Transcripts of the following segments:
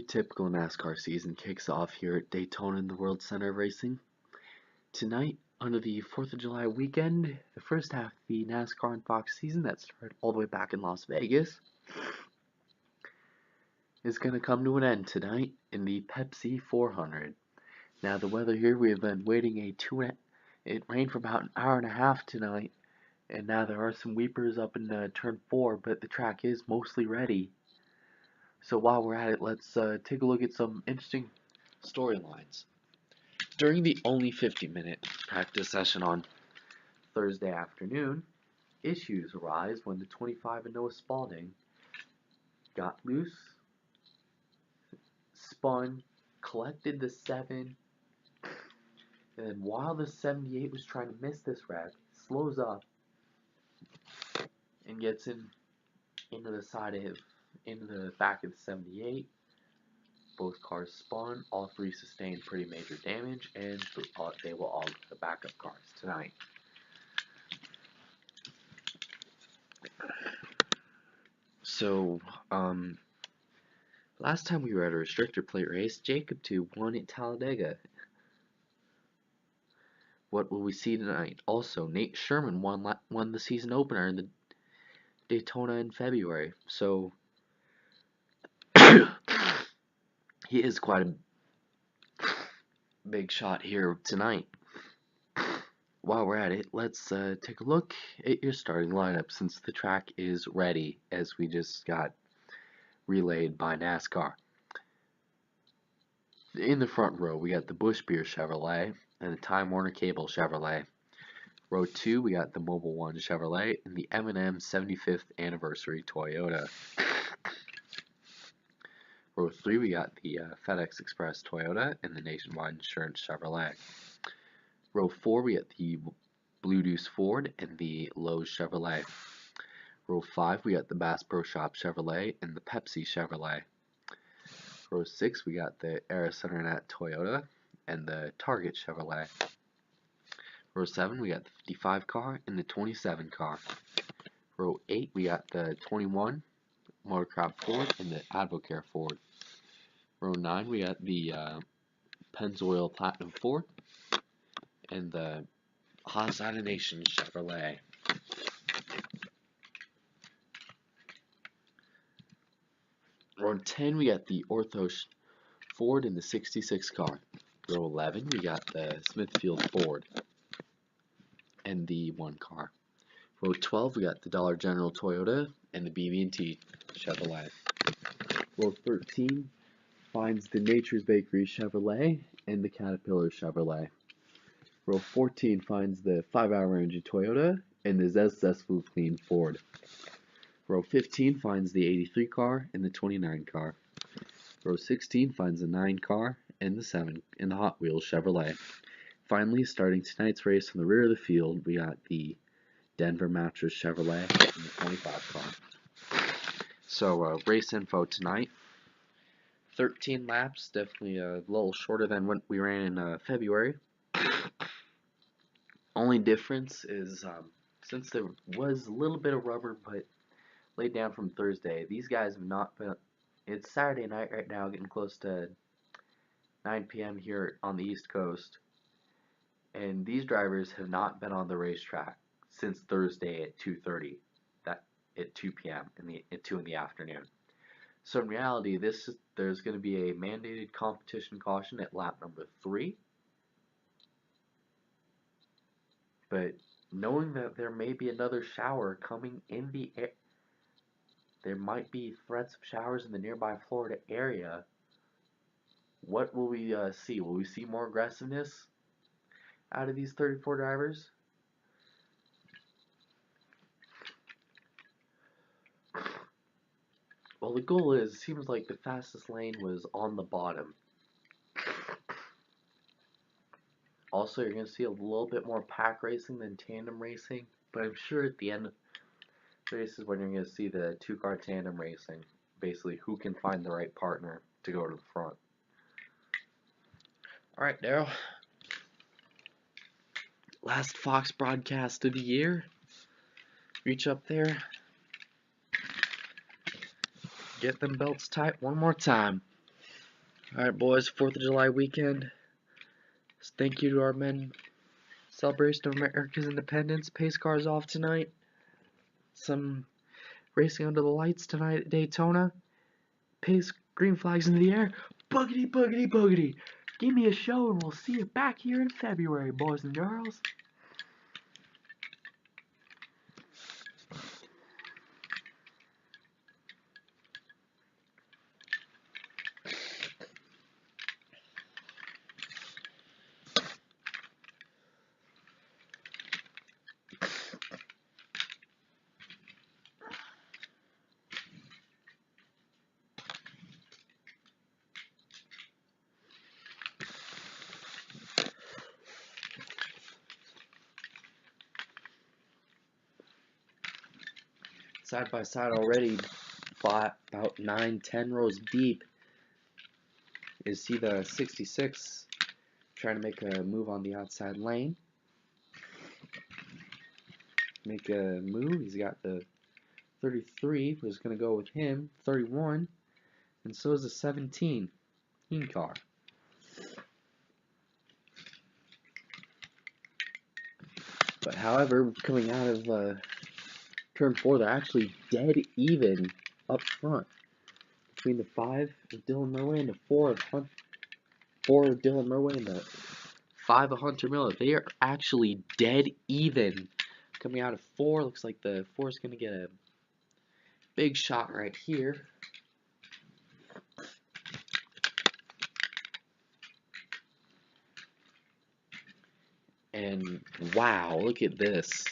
typical NASCAR season kicks off here at Daytona in the World Center of Racing. Tonight, under the 4th of July weekend, the first half of the NASCAR and Fox season that started all the way back in Las Vegas is going to come to an end tonight in the Pepsi 400. Now, the weather here, we have been waiting it rained for about an hour and a half tonight, and now there are some weepers up in turn 4, but the track is mostly ready. So while we're at it, let's take a look at some interesting storylines. During the only 50-minute practice session on Thursday afternoon, issues arise when the 25 and Noah Spalding got loose, spun, collected the 7, and then while the 78 was trying to miss this wreck, slows up and gets into the back of the 78. Both cars spun, all three sustained pretty major damage, and they will all get the backup cars tonight. So, last time we were at a restrictor plate race, Jacob 2 won at Talladega. What will we see tonight? Also, Nate Sherman won the season opener in the Daytona in February. So, he is quite a big shot here tonight. While we're at it, let's take a look at your starting lineup since the track is ready, as we just got relayed by NASCAR. In the front row, we got the Busch Beer Chevrolet and the Time Warner Cable Chevrolet. Row 2, we got the Mobil 1 Chevrolet and the M&M 75th Anniversary Toyota. Row 3, we got the FedEx Express Toyota and the Nationwide Insurance Chevrolet. Row 4, we got the Blue Deuce Ford and the Lowe's Chevrolet. Row 5, we got the Bass Pro Shop Chevrolet and the Pepsi Chevrolet. Row 6, we got the R17 Toyota and the Target Chevrolet. Row 7, we got the 55 car and the 27 car. Row 8, we got the 21 Motorcraft Ford and the Advocare Ford. Row 9, we got the Pennzoil Platinum Ford and the Haas Nation Chevrolet. Row 10, we got the Orthos Ford and the 66 car. Row 11, we got the Smithfield Ford and the 1 car. Row 12, we got the Dollar General Toyota and the BB&T Chevrolet. Row 13 finds the Nature's Bakery Chevrolet and the Caterpillar Chevrolet. Row 14 finds the 5-hour engine Toyota and the Zestful Clean Ford. Row 15 finds the 83 car and the 29 car. Row 16 finds the 9 car and the 7 and the Hot Wheels Chevrolet. Finally, starting tonight's race on the rear of the field, we got the Denver Mattress Chevrolet and the 25 car. So, race info tonight. 13 laps, definitely a little shorter than what we ran in February. Only difference is, since there was a little bit of rubber but laid down from Thursday, these guys have not been. It's Saturday night right now, getting close to 9 p.m. here on the East Coast, and these drivers have not been on the racetrack since Thursday at 2:30, at 2 p.m. at 2 in the afternoon. So in reality, there's going to be a mandated competition caution at lap number 3. But knowing that there may be another shower coming in the air, there might be threats of showers in the nearby Florida area. What will we see? Will we see more aggressiveness out of these 34 drivers? Well, the goal is, it seems like the fastest lane was on the bottom. Also, you're going to see a little bit more pack racing than tandem racing, but I'm sure at the end of the race is when you're going to see the 2-car tandem racing. Basically, who can find the right partner to go to the front. Alright, Daryl. Last Fox broadcast of the year. Reach up there. Get them belts tight one more time. Alright, boys, 4th of July weekend. Thank you to our men. Celebration of America's independence. Pace cars off tonight. Some racing under the lights tonight at Daytona. Pace green flags in the air. Boogity, boogity, boogity. Give me a show and we'll see you back here in February, boys and girls. Side by side already, about 9-10 rows deep. You see the 66 trying to make a move on the outside lane. Make a move. He's got the 33, who's going to go with him. 31, and so is the 17 car. But however, coming out of turn 4, they're actually dead even up front between the 5 of Dylan Merway and the 4 of Dylan Merway and the 5 of Hunter Miller. They are actually dead even coming out of 4. Looks like the 4 is going to get a big shot right here. And wow, look at this.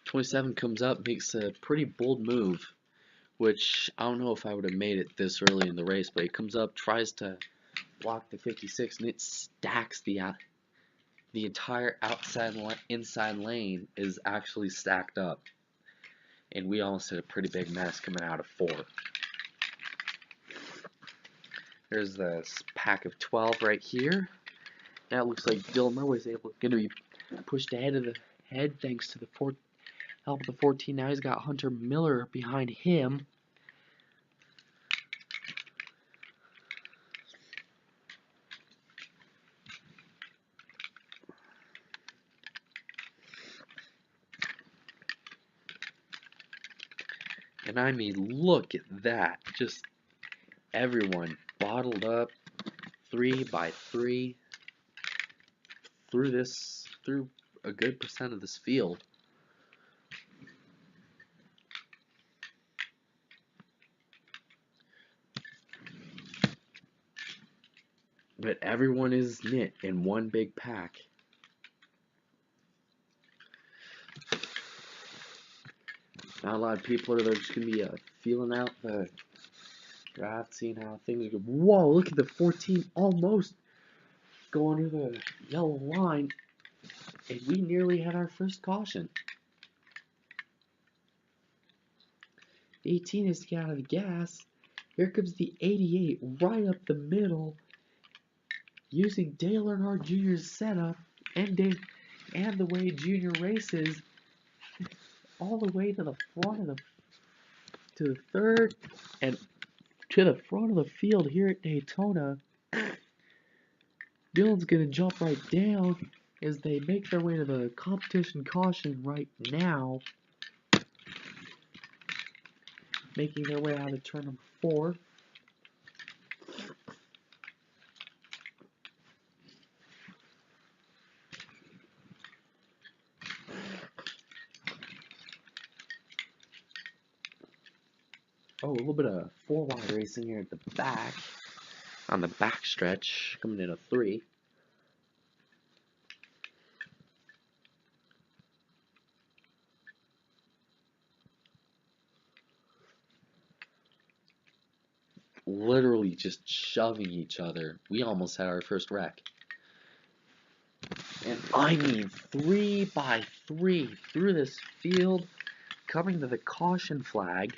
27 comes up, makes a pretty bold move, which I don't know if I would have made it this early in the race, but he comes up, tries to block the 56, and it stacks the entire inside lane is actually stacked up. And we almost had a pretty big mess coming out of 4. There's this pack of 12 right here. Now it looks like Dylan Merway is going to be pushed ahead of the head thanks to the help of the 14. Now he's got Hunter Miller behind him. And I mean, look at that. Just everyone bottled up 3 by 3 through a good percent of this field. But everyone is knit in one big pack. Not a lot of people are there just going to be feeling out the draft, seeing how things go. Whoa, look at the 14 almost going to the yellow line. And we nearly had our first caution. 18 is to get out of the gas. Here comes the 88 right up the middle, using Dale Earnhardt Jr.'s setup and the way Jr. races all the way to the front of to the third and to the front of the field here at Daytona. Dylan's gonna jump right down as they make their way to the competition caution right now, making their way out of turn number 4. Oh, a little bit of 4-wide racing here at the back, on the back stretch, coming in a 3. Literally just shoving each other. We almost had our first wreck. And I mean 3 by 3 through this field, coming to the caution flag.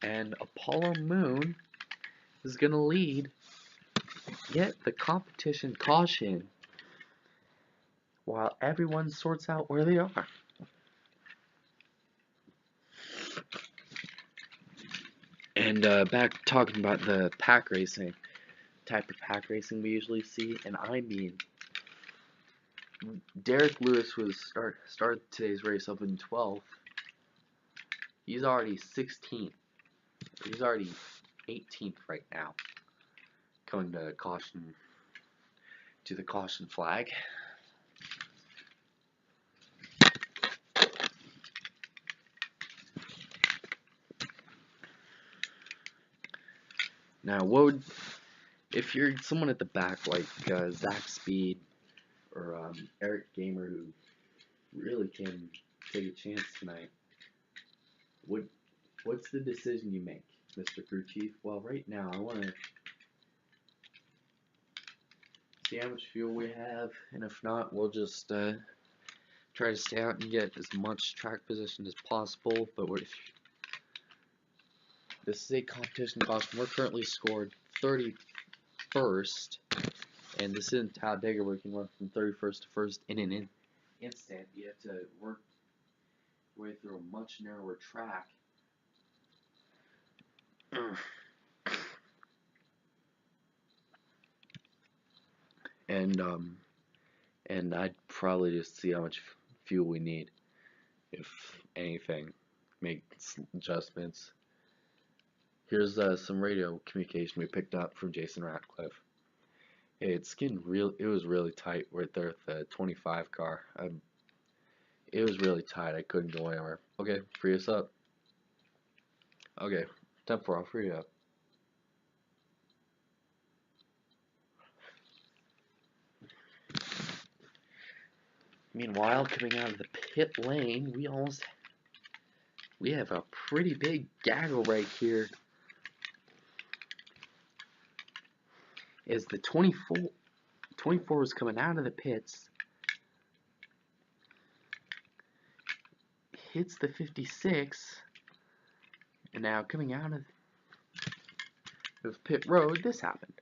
And Apollo Moon is going to lead, get the competition caution, while everyone sorts out where they are. And back talking about the pack racing, type of pack racing we usually see, and I mean, Derek Lewis was started today's race up in 12th. He's already 16th. He's already 18th right now. Coming to the caution flag. Now, if you're someone at the back like Zach Speed or Eric Gamer, who really can take a chance tonight, what's the decision you make, Mr. Crew Chief? Well, right now I want to see how much fuel we have, and if not, we'll just try to stay out and get as much track position as possible. But this is a competition caution. We're currently scored 31st, and this isn't Talladega where you can run from 31st to 1st in an instant. You have to work your way through a much narrower track. And I'd probably just see how much fuel we need, if anything, make adjustments. Here's some radio communication we picked up from Jason Ratcliffe. Hey, it was really tight right there at the 25 car. It was really tight. I couldn't go anywhere. Okay, free us up. Okay, 10-4, I'll free you up. Meanwhile, coming out of the pit lane, we have a pretty big gaggle right here. As the 24 was coming out of the pits, hits the 56, and now coming out of pit road, this happened.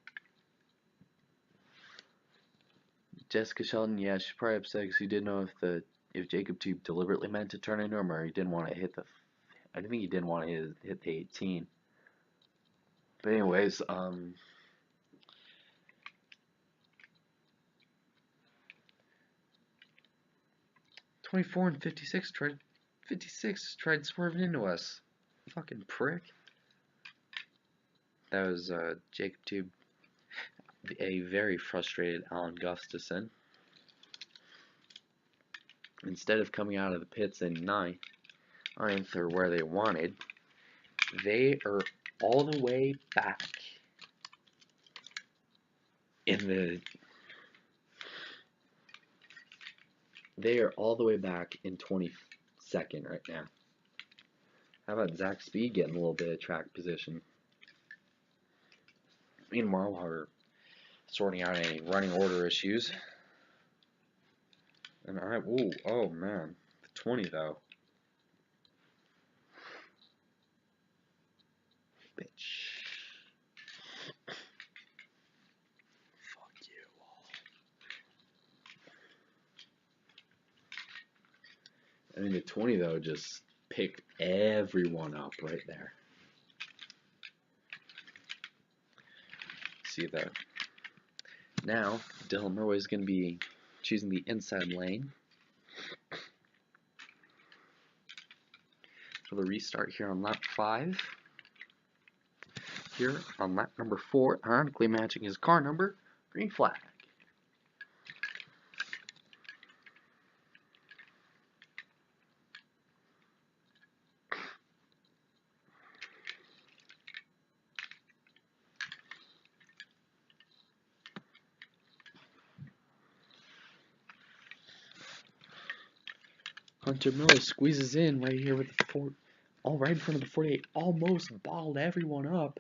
Jessica Sheldon, yeah, she's probably upset because she didn't know if Jacob Tube deliberately meant to turn into him, or he didn't want to hit I think he didn't want to hit the 18. But anyways, 24 and 56 tried swerving into us. Fucking prick. That was Jacob Tube, a very frustrated Alan Gustafson. Instead of coming out of the pits in 9th or where they wanted, they are all the way back they are all the way back in 22nd right now. How about Zach Speed getting a little bit of track position? Meanwhile, we're sorting out any running order issues. And oh man, the 20 though. Bitch. Fuck you all. I mean, the 20 though just picked everyone up right there. See that? Now, Dylan Murray is going to be choosing the inside lane for the restart here on lap 5. Here on lap number 4, ironically matching his car number, green flag. Hunter Miller squeezes in right here with the all right in front of the 48, almost balled everyone up.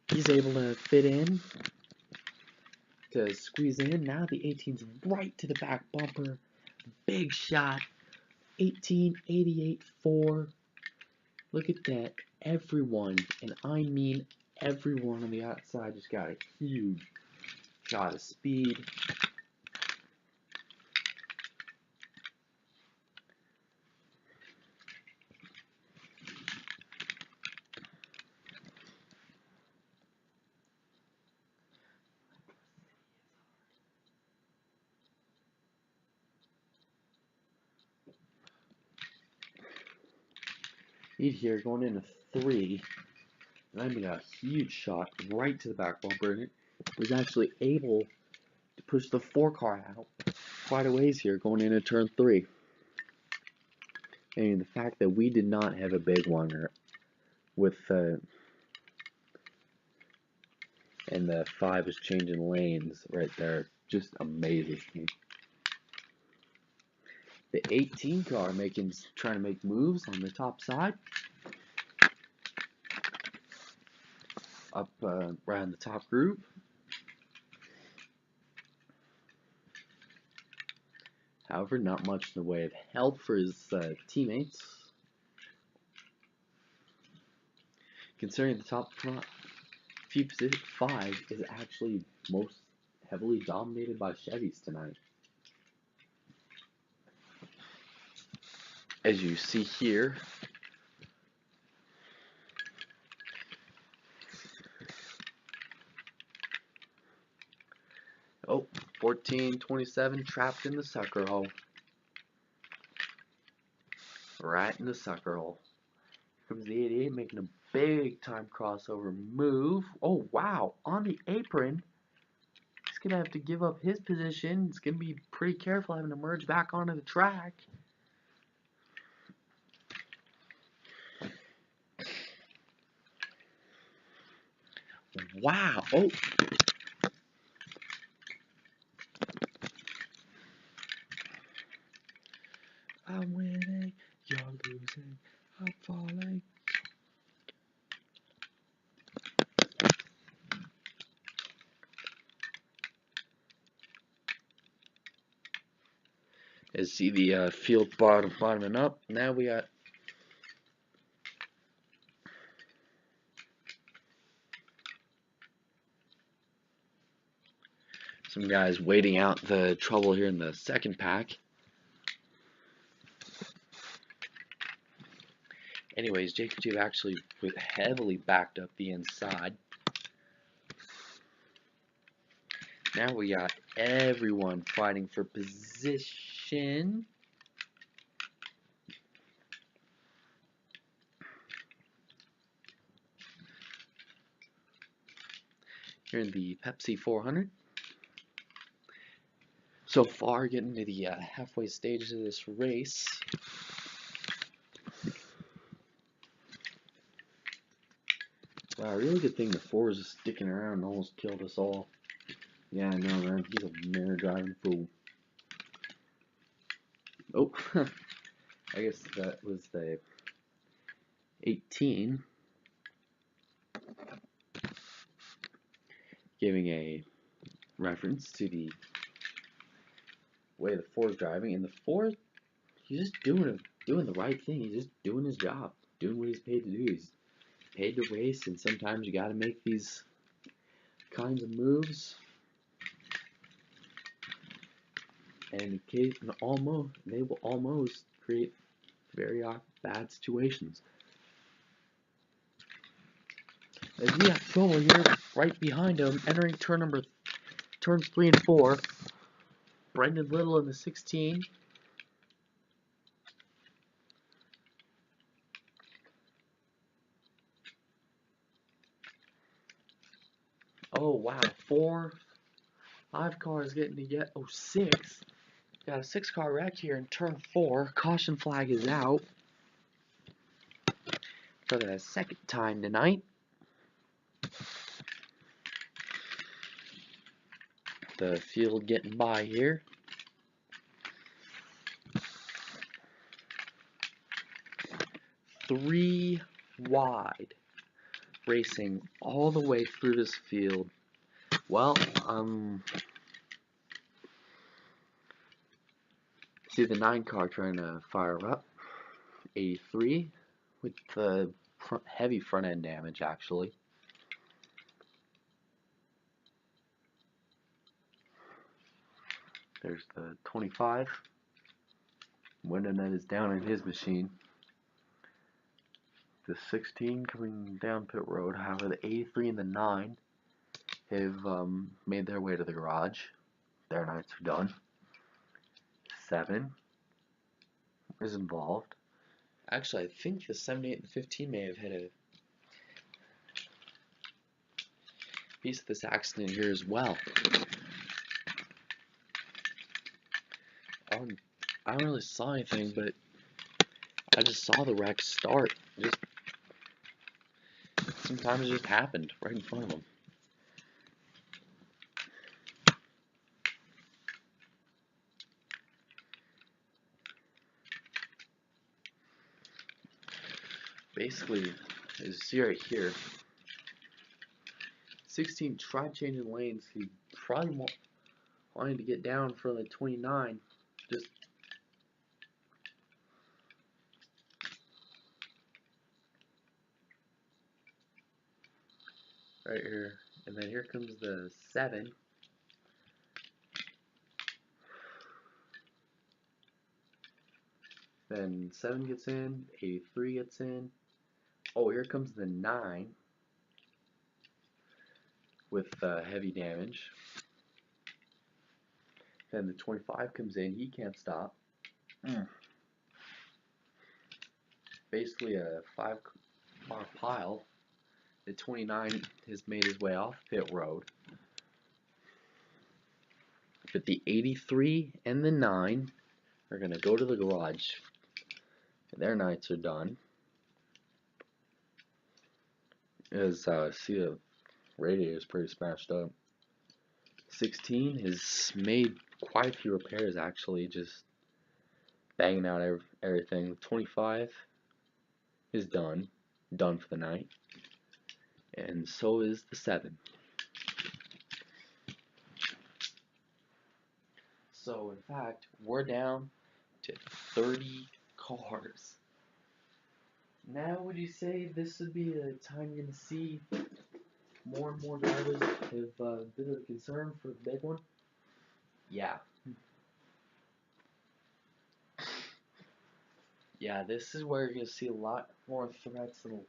He's able to fit in, to squeeze in. Now the 18's right to the back bumper. Big shot. 1888.4. Look at that. Everyone, and I mean everyone on the outside, just got a huge shot of speed. lead here going into 3. And I made a huge shot right to the back bumper, and it was actually able to push the 4 car out quite a ways here going into turn 3. And the fact that we did not have a big one with and the 5 is changing lanes right there, just amazes me. The 18 car trying to make moves on the top side, up around the top group. However, not much in the way of help for his teammates. Considering the top few positions, 5 is actually most heavily dominated by Chevys tonight. As you see here, oh, 14-27 trapped in the sucker hole. Right in the sucker hole. Here comes the 88 making a big time crossover move. Oh wow, on the apron. He's gonna have to give up his position. He's gonna be pretty careful having to merge back onto the track. Wow. Oh. I'm winning, you're losing, I'm falling. As see the field bottoming up. Now we got some guys waiting out the trouble here in the second pack. Anyways, Jacob Tube actually heavily backed up the inside. Now we got everyone fighting for position. Here in the Pepsi 400. So far, getting to the halfway stage of this race. Wow, really good thing the 4 is sticking around and almost killed us all. Yeah, I know, man. He's a mirror driving fool. Oh, I guess that was the 18. Giving a reference to the way the 4 is driving. And the 4, he's just doing the right thing. He's just doing his job. Doing what he's paid to do. He's paid to race, and sometimes you gotta make these kinds of moves. And in case, they will almost create very bad situations. As we have trouble here, right behind him, entering turns 3 and 4. Brendan Little in the 16. Oh wow, 5 cars getting to get 6. Got a 6-car wreck here in turn 4. Caution flag is out for the second time tonight. The field getting by here. Three wide, racing all the way through this field. Well, see the 9 car trying to fire up. 83 with the heavy front end damage actually. There's the 25. Window net is down in his machine. The 16 coming down pit road. However, the 83 and the 9 have made their way to the garage. Their nights are done. 7 is involved. Actually, I think the 78 and 15 may have had a piece of this accident here as well. I don't really saw anything, but I just saw the wreck start. Sometimes it just happened right in front of them. Basically, as you see right here, 16 tried changing lanes. He probably wanted to get down for the 29. Just right here. And then here comes the 7. Then 7 gets in, 83 gets in. Oh, here comes the 9 with heavy damage. Then the 25 comes in, he can't stop. Basically a 5-car pile. The 29 has made his way off pit road. But the 83 and the 9 are going to go to the garage. Their nights are done. As see, the radiator is pretty smashed up. 16 has made quite a few repairs, actually, just banging out everything. 25 is done for the night, and so is the 7. So in fact, we're down to 30 cars. Now, would you say this would be the time you're going to see more and more drivers have a bit of a concern for the big one? Yeah. Yeah, this is where you're going to see a lot more threats and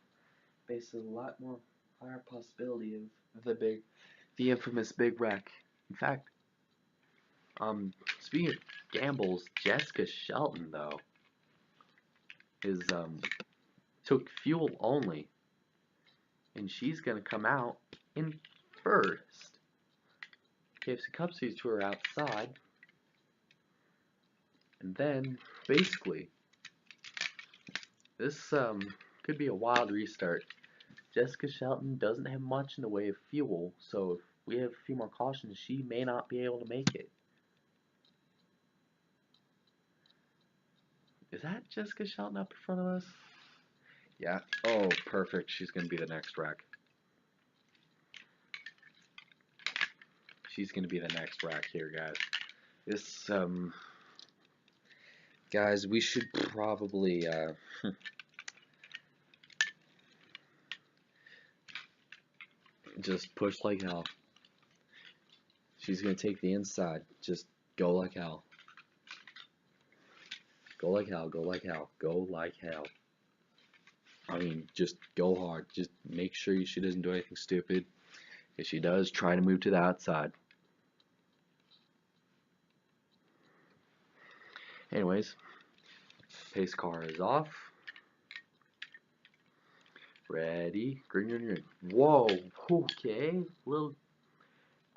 basically a lot more higher possibility of the infamous big wreck. In fact, speaking of gambles, Jessica Shelton, though, is, took fuel only, and she's going to come out in first. KFC Cup Series to her outside, and then, basically, this, could be a wild restart. Jessica Shelton doesn't have much in the way of fuel, so if we have a few more cautions, she may not be able to make it. Is that Jessica Shelton up in front of us? Yeah. Oh, perfect. She's going to be the next wreck. She's going to be the next wreck here, guys. This, guys, we should probably, just push like hell. She's going to take the inside. Just go like hell. Go like hell, go like hell, go like hell. I mean, just go hard. Just make sure she doesn't do anything stupid. If she does, try to move to the outside. Anyways, pace car is off. Ready, green, green, green. Whoa, okay.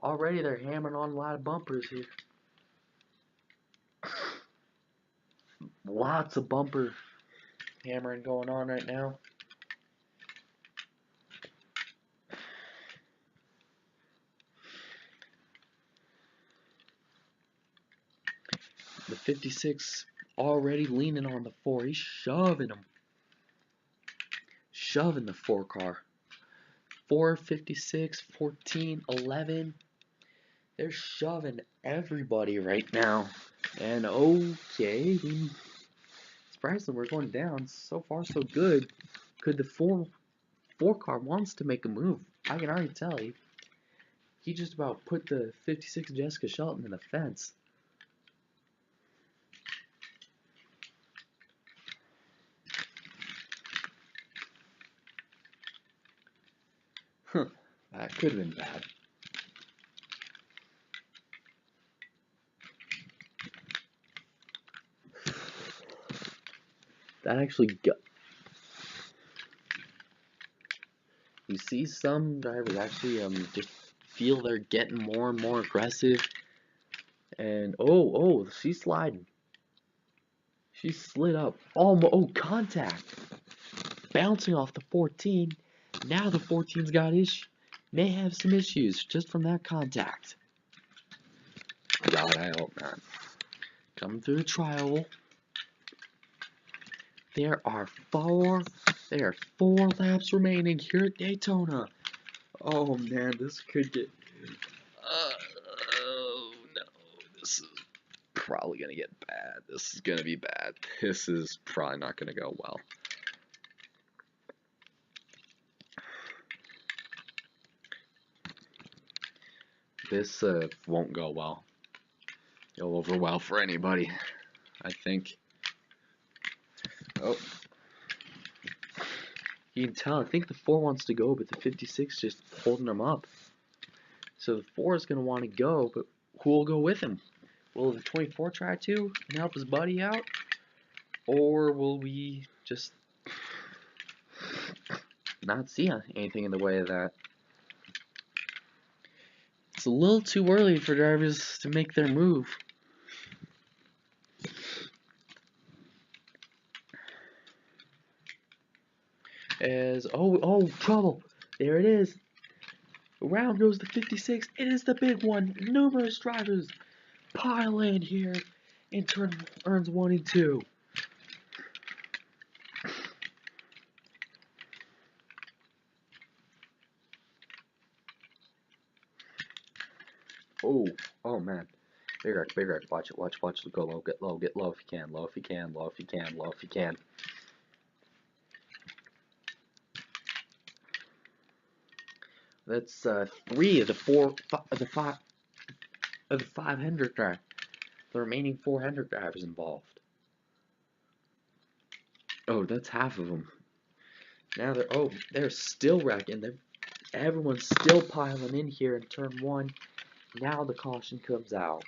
Already they're hammering on a lot of bumpers here. Lots of bumper hammering going on right now. The 56 already leaning on the 4. He's shoving him. Shoving the 4 car. 4, 56, 14, 11. They're shoving everybody right now. And okay, surprisingly, we're going down. So far, so good. Could the 4 car wants to make a move? I can already tell you. He just about put the 56 Jessica Shelton in the fence. Huh, that could have been bad. That actually got. You see some drivers actually just feel they're getting more and more aggressive. And she's sliding. She slid up. Contact. Bouncing off the 14. Now the 14's got may have some issues just from that contact. God, I hope not. Coming through the trial. There are four laps remaining here at Daytona. Oh man, this could get. Oh no, this is probably gonna get bad. This is gonna be bad. This is probably not gonna go well. This won't go well. Go over well for anybody, I think. Oh. You can tell, I think the 4 wants to go, but the 56 just holding him up. So the 4 is going to want to go, but who will go with him? Will the 24 try to and help his buddy out? Or will we just not see anything in the way of that? It's a little too early for drivers to make their move. Trouble. There it is. Around goes the 56. It is the big one. Numerous drivers pile in here in turns 1 and 2. Oh man. Big wreck. Watch it. Go low, get low if you can. Low if you can. That's 3 of the 500 drivers. The remaining 400 drivers involved. Oh, that's half of them. Now they're still wrecking. Everyone's still piling in here in turn 1. Now the caution comes out.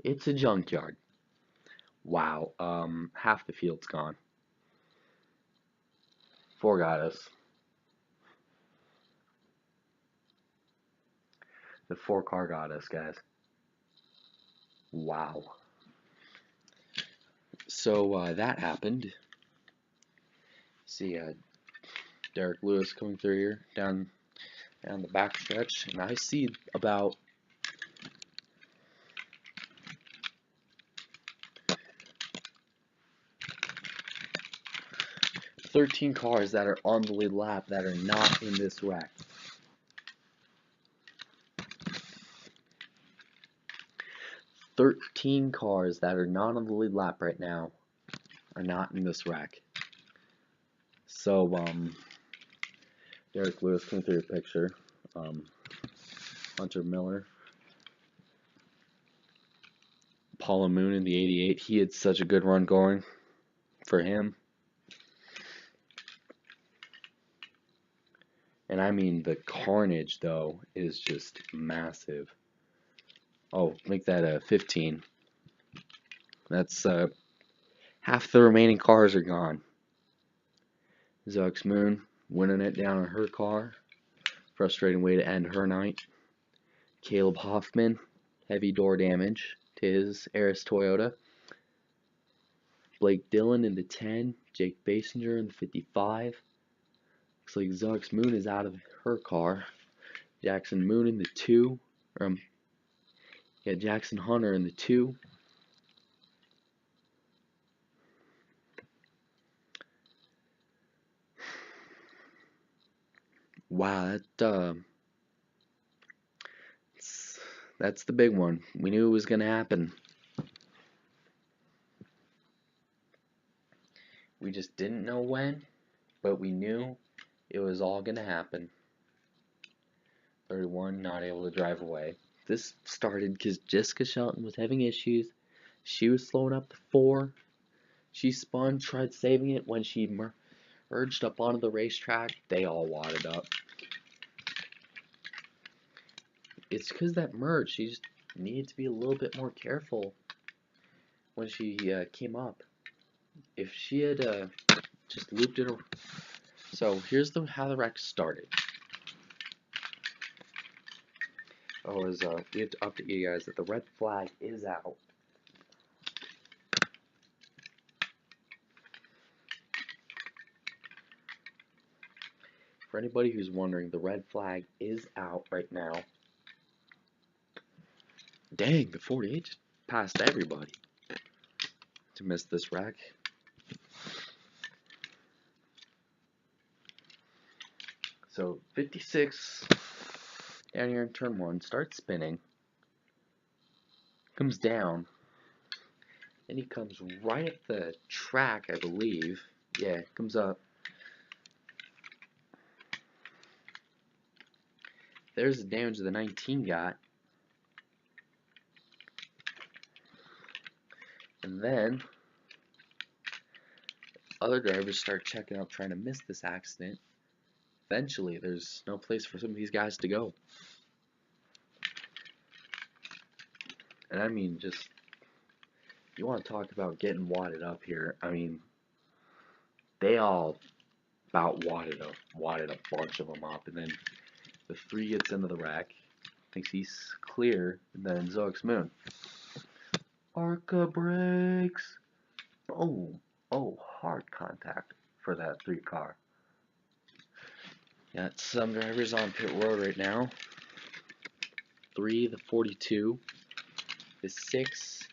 It's a junkyard. Wow, half the field's gone. 4 got us. The 4 car got us, guys. Wow. So, that happened. See, Derek Lewis coming through here, down the back stretch, and I see about 13 cars that are on the lead lap that are not in this wreck. "13 cars that are not on the lead lap right now are not in this wreck." So, Derek Lewis coming through the picture. Hunter Miller. Paula Moon in the 88. He had such a good run going for him. And I mean, the carnage, though, is just massive. Oh, make that a 15. That's half the remaining cars are gone. Zux Moon winning it down on her car. Frustrating way to end her night. Caleb Hoffman, heavy door damage to his Eris Toyota. Blake Dillon in the 10. Jake Basinger in the 55. Looks like Zux Moon is out of her car. Jackson Moon in the 2. Jackson Hunter in the 2. Wow, that's the big one. We knew it was going to happen. We just didn't know when, but we knew it was all going to happen. 31 not able to drive away. This started because Jessica Shelton was having issues. She was slowing up to 4. She spun, tried saving it. When she merged up onto the racetrack, they all wadded up. It's because that merge, she just needed to be a little bit more careful when she came up. If she had just looped it. So here's how the wreck started. We have to update you guys that the red flag is out. For anybody who's wondering, the red flag is out right now. Dang, the 48 just passed everybody to miss this wreck. So 56 down here in turn 1 starts spinning, comes down, and he comes right at the track, I believe. Yeah, comes up. There's the damage the 19 got. And then other drivers start checking up, trying to miss this accident. Eventually, there's no place for some of these guys to go. And I mean, just, you want to talk about getting wadded up here. I mean, they all about wadded a bunch of them up. And then the 3 gets into the wreck, thinks he's clear, and then Zoic's Moon. Arca brakes. Oh, hard contact for that 3 car. Got some drivers on pit road right now. 3, the 42, the 6.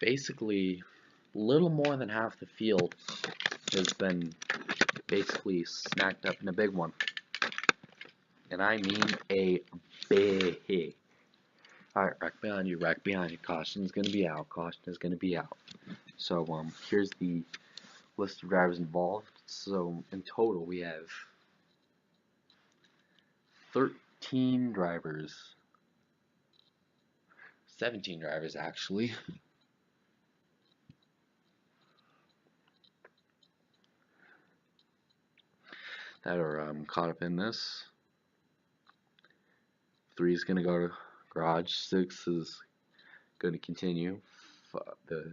Basically, little more than half the field has been basically snacked up in a big one. And I mean a big. Alright, wreck behind you, caution is going to be out, So, here's the list of drivers involved. So, in total, we have 13 drivers. 17 drivers, actually. That are caught up in this. 3 is going to go to garage. 6 is going to continue. The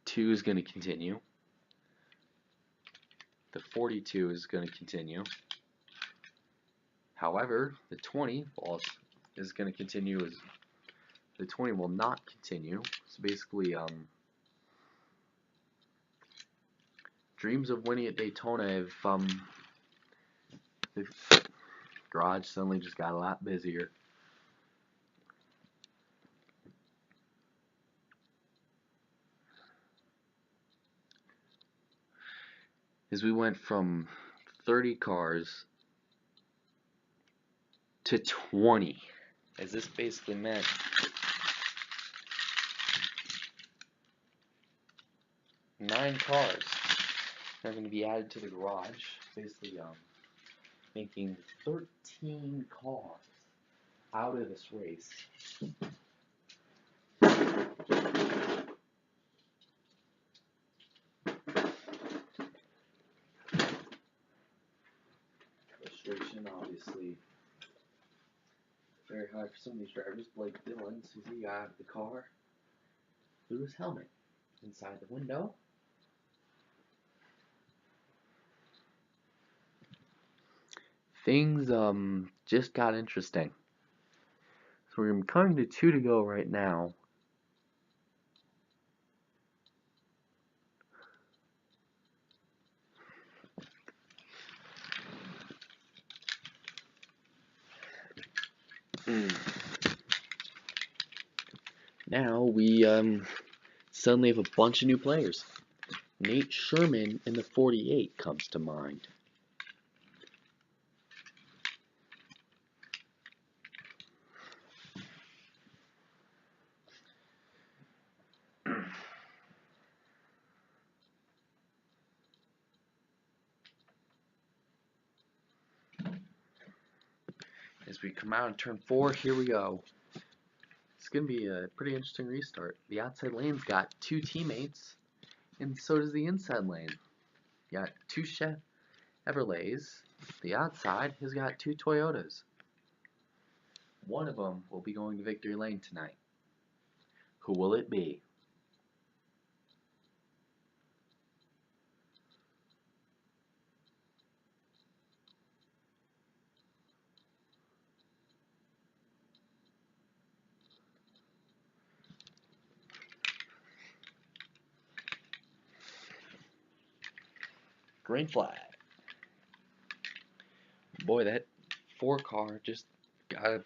2 is going to continue. The 42 is going to continue. However, the 20 is going to continue. The 20 will not continue. So basically, dreams of winning at Daytona have the garage suddenly just got a lot busier. As we went from 30 cars to 20, as this basically meant nine cars are going to be added to the garage, basically making 13 cars out of this race. Frustration, obviously, very high for some of these drivers. Blake Dillon, as soon as he got out of the car, threw his helmet inside the window. Things just got interesting. So we're coming to 2 to go right now. Now we suddenly have a bunch of new players. Nate Sherman in the 48 comes to mind. As we come out in turn 4, here we go. It's going to be a pretty interesting restart. The outside lane's got 2 teammates, and so does the inside lane. You got two Chevrolets. The outside has got two Toyotas. One of them will be going to victory lane tonight. Who will it be? Green flag. Boy, that 4 car just got a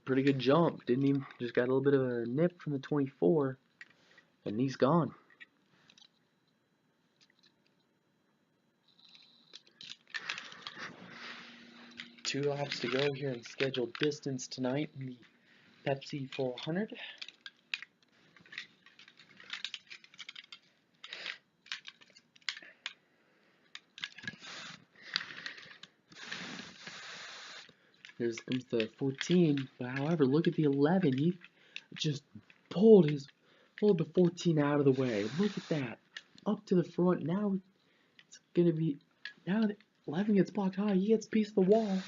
pretty good jump. Didn't even just got a little bit of a nip from the 24, and he's gone. Two laps to go here in scheduled distance tonight in the Pepsi 400. Here's the 14, but however, look at the 11. He just pulled the 14 out of the way. Look at that, up to the front. Now it's gonna be now that 11 gets blocked high. He gets a piece of the wall.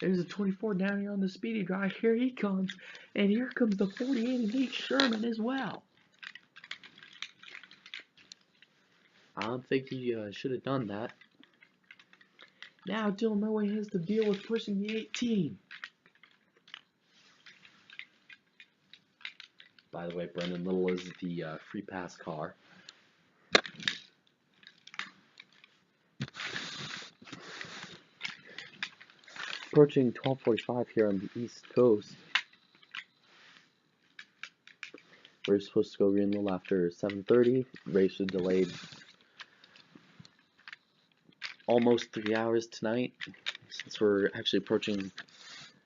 There's a 24 down here on the speedy drive. Here he comes, and here comes the 48 and Nate Sherman as well. I don't think he should have done that. Now Dylan Murray has to deal with pushing the 18. By the way, Brendan Little is the free pass car. Approaching 12:45 here on the East Coast. We're supposed to go green a little after 7:30. Race was delayed almost 3 hours tonight, since we're actually approaching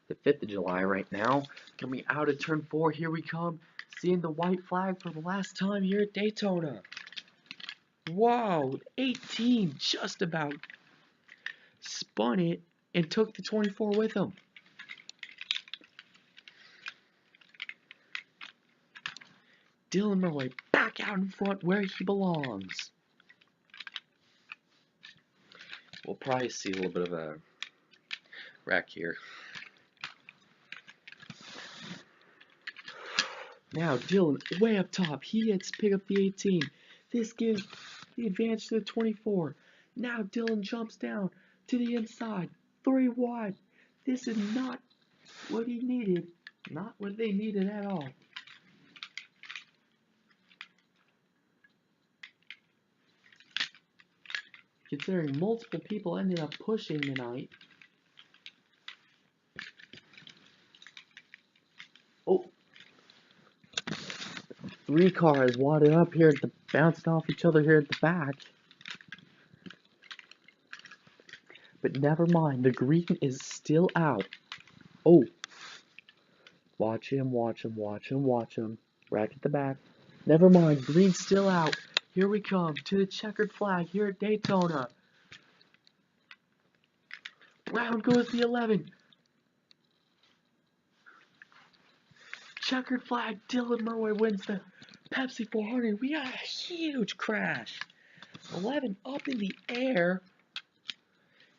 the 5th of July right now. Coming out of turn 4, here we come, seeing the white flag for the last time here at Daytona. Wow, 18 just about spun it and took the 24 with him. Dylan Murray back out in front where he belongs. We'll probably see a little bit of a wreck here. Now Dylan way up top. He gets to pick up the 18. This gives the advantage to the 24. Now Dylan jumps down to the inside. 3 wide. This is not what he needed. Not what they needed at all. Considering multiple people ended up pushing tonight. Oh. 3 cars wadded up here, bouncing off each other here at the back. But never mind, the green is still out. Oh. Watch him, watch him, watch him, watch him. Right at the back. Never mind, green's still out. Here we come to the checkered flag here at Daytona. Round goes the 11. Checkered flag, Dylan Murray wins the Pepsi 400. We got a huge crash. 11 up in the air.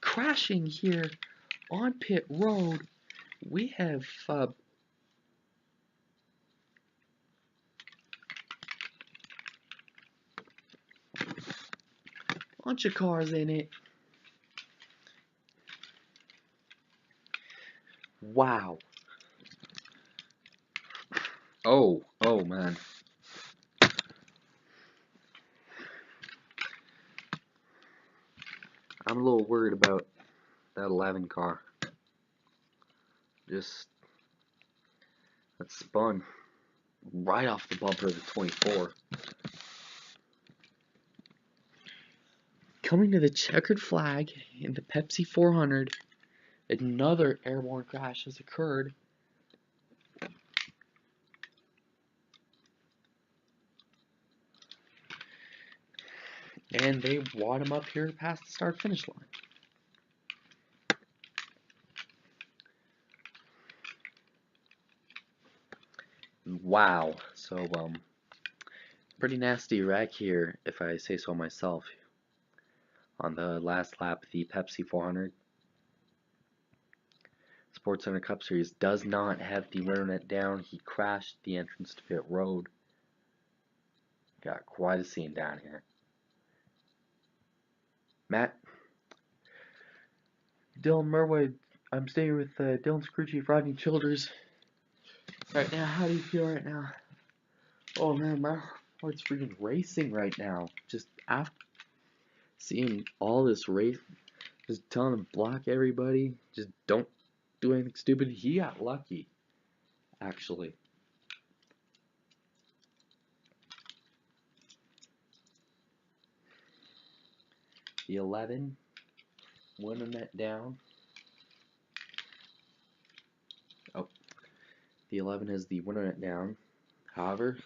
Crashing here on pit road. We have bunch of cars in it. Wow. Oh man. I'm a little worried about that 11 car. Just that spun right off the bumper of the 24. Coming to the checkered flag in the Pepsi 400, another airborne crash has occurred. And they wad him up here past the start-finish line. Wow. So, Pretty nasty wreck here, if I say so myself, on the last lap of the Pepsi 400. Sports Center Cup Series does not have the winner net down. He crashed the entrance to pit road. Got quite a scene down here. Matt, Dylan Murway, I'm staying with Dylan Screwchief, Rodney Childers. Right now, how do you feel right now? Oh man, my heart's freaking racing right now. Just after seeing all this race, just telling him block everybody, just don't do anything stupid. He got lucky, actually. The 11, winning that down. Oh, the 11 has the winner net down. However,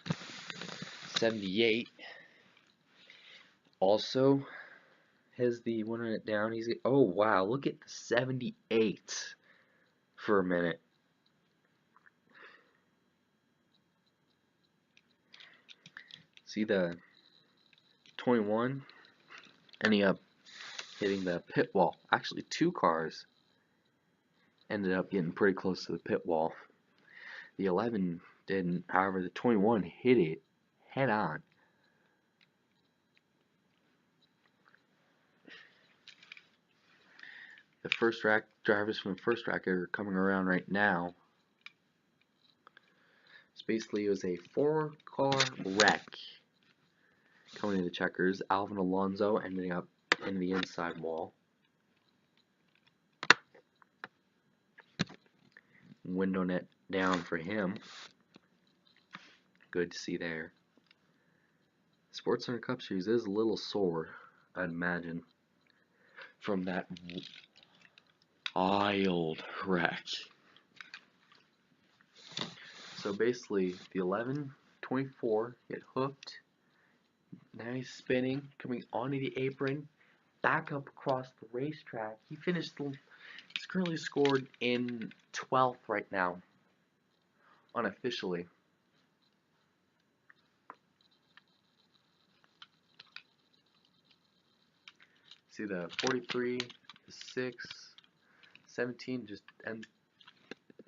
78 also has the winner net down. Oh wow, look at the 78 for a minute. See the 21 ending up hitting the pit wall. Actually, two cars ended up getting pretty close to the pit wall. The 11 didn't. However, the 21 hit it head on. The first rack drivers from the first rack are coming around right now. So basically, it was a 4-car wreck coming to the checkers. Alvin Alonso ending up in the inside wall. Window net down for him. Good to see there. Sports Center Cup Series is a little sore, I'd imagine, from that wild wreck. So basically, the 11, 24 get hooked. Now he's spinning, coming onto the apron, back up across the racetrack. He finished, he's currently scored in 12th right now, unofficially. See the 43, the 6, 17 just end.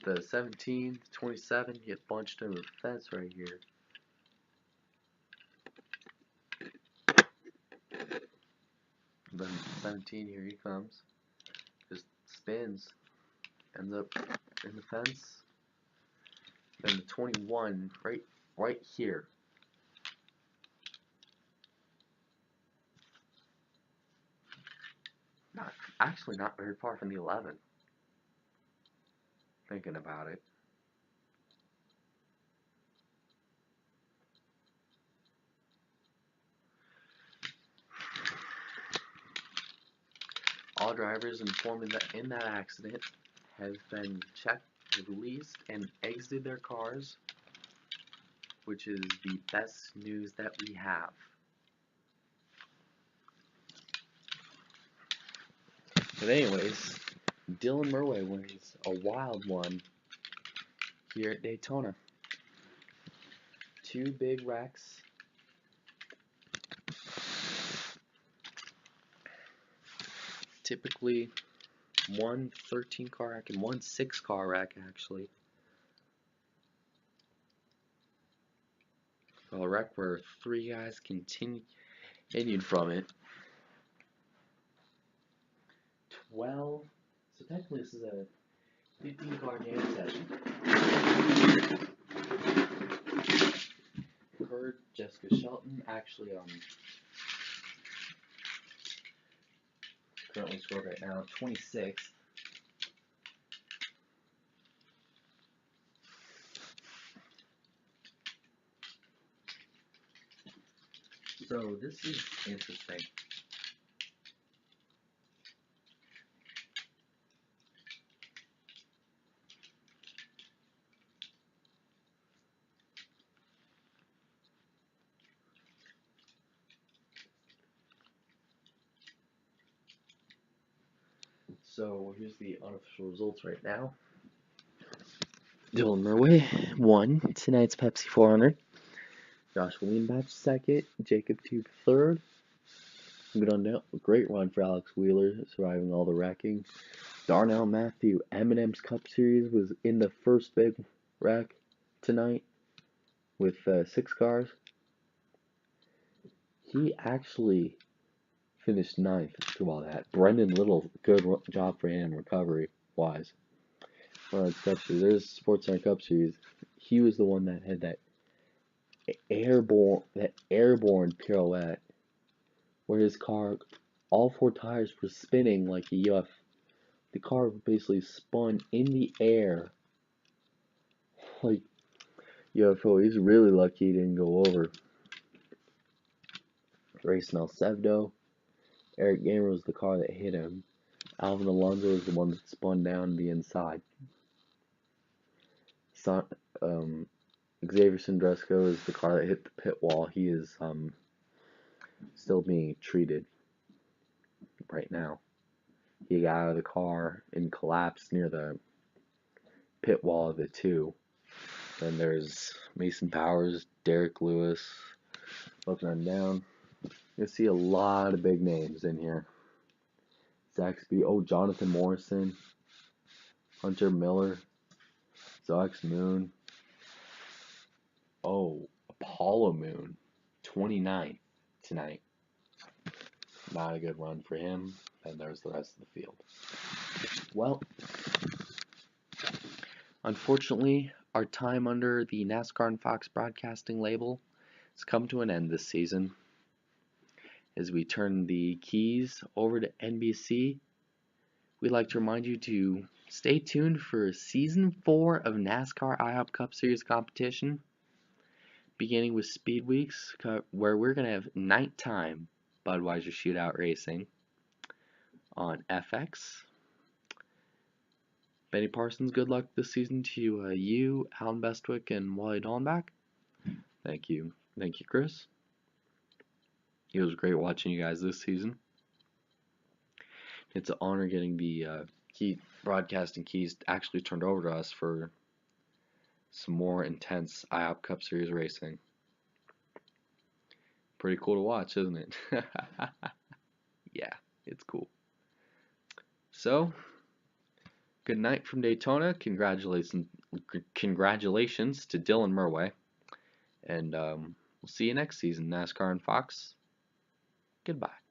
The 17, 27 get bunched into the fence right here. Then 17, here he comes. Just spins, ends up in the fence. Then the 21 right here. Actually not very far from the 11. Thinking about it. All drivers informed in that accident have been checked, released, and exited their cars, which is the best news that we have. But anyways, Dylan Murway wins a wild one here at Daytona. 2 big wrecks. Typically, one 13-car rack and one 6-car rack, actually. Well, a wreck where 3 guys continued from it. 12. So technically, this is a 15-car jam session. Heard Jessica Shelton actually currently scored right now 26th. So this is interesting. So here's the unofficial results right now. Dylan Murway won tonight's Pepsi 400. Josh Williams second, Jacob Tube third. Good on down. Great run for Alex Wheeler, surviving all the wrecking. Darnell Matthew, Eminem's Cup Series, was in the first big wreck tonight with 6 cars. He actually finished 9th through all that. Brendan Little, good job for him recovery-wise. Well, it's Cup Series. There's Sports Center Cup Series. He was the one that had that airborne pirouette where his car, all 4 tires were spinning like a UFO. The car basically spun in the air like UFO. He's really lucky he didn't go over. Racing El Sevdo. Eric Gamer was the car that hit him. Alvin Alonso was the one that spun down the inside. Xavier Sandresco is the car that hit the pit wall. He is still being treated right now. He got out of the car and collapsed near the pit wall of the 2. Then there's Mason Powers, Derek Lewis, looking on down. You'll see a lot of big names in here. Zaxby, Jonathan Morrison, Hunter Miller, Zox Moon, Apollo Moon, 29th tonight. Not a good run for him. And there's the rest of the field. Well, unfortunately, our time under the NASCAR and Fox Broadcasting label has come to an end this season. As we turn the keys over to NBC, we'd like to remind you to stay tuned for Season 4 of NASCAR Ihop Cup Series competition, beginning with Speed Weeks, where we're going to have nighttime Budweiser Shootout Racing on FX. Benny Parsons, good luck this season to you, Alan Bestwick, and Wally Dallenbach. Thank you. Thank you, Chris. It was great watching you guys this season. It's an honor getting the key broadcasting keys actually turned over to us for some more intense IHOP Cup Series racing. Pretty cool to watch, isn't it? Yeah, it's cool. So, good night from Daytona. Congratulations to Dylan Murway. And we'll see you next season, NASCAR and Fox. Goodbye.